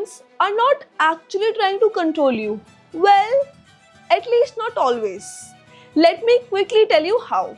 parents are not actually trying to control you. Well, at least not always. Let me quickly tell you how.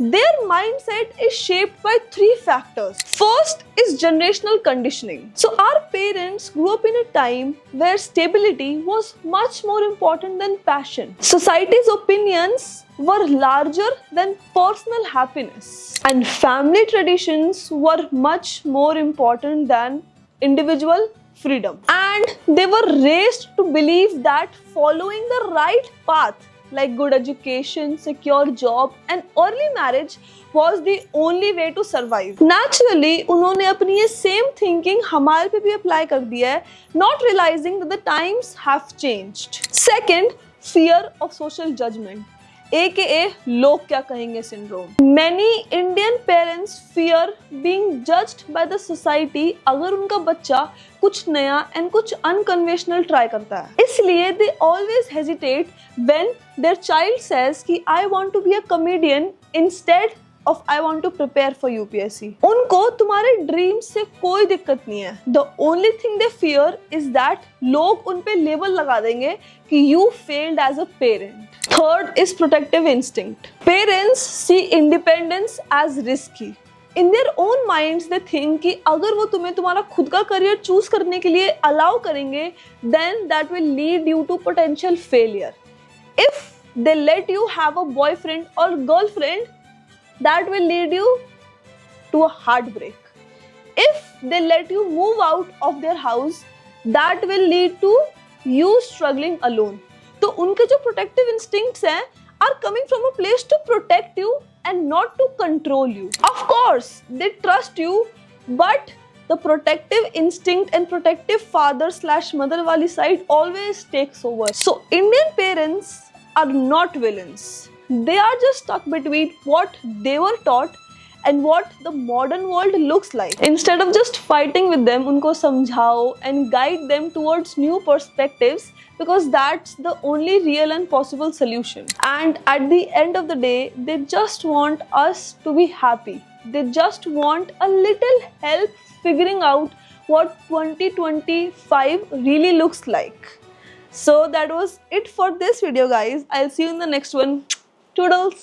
Their mindset is shaped by three factors. First is generational conditioning. So our parents grew up in a time where stability was much more important than passion. Society's opinions were larger than personal happiness, and family traditions were much more important than individual freedom. And they were raised to believe that following the right path, like good education, secure job and early marriage, was the only way to survive. Naturally, उन्होंने अपनी ये same thinking हमारे पे भी apply कर दिया है, not realizing that the times have changed. Second, fear of social judgment, aka लोग क्या कहेंगे syndrome. Many Indian parents fear being judged by the society अगर उनका बच्चा कुछ नया and कुछ unconventional try करता है. इसलिए they always hesitate when their child says कि I want to be a comedian instead of I want to prepare for UPSC. उनको तुम्हारे ड्रीम से कोई दिक्कत नहीं है. The only thing they fear is that लोग उन पे लेबल लगा देंगे कि you failed as a parent. Third is protective instinct. Parents see independence as risky. In their own minds they think कि अगर वो तुम्हें तुम्हारा खुद का करियर चूज करने के लिए अलाउ करेंगे, then that will lead you to potential failure. If they let you have a boyfriend or girlfriend, that will lead you to a heartbreak. If they let you move out of their house, that will lead to you struggling alone. तो उनके जो protective instincts हैं are coming from a place to protect you and not to control you. Of course, they trust you, but the protective instinct and protective father/mother wali side always takes over. So Indian parents are not villains. They are just stuck between what they were taught and what the modern world looks like. Instead of just fighting with them, उनको समझाओ and guide them towards new perspectives, because that's the only real and possible solution. And at the end of the day, they just want us to be happy. They just want a little help figuring out what 2025 really looks like. So that was it for this video, guys. I'll see you in the next one. Toodles!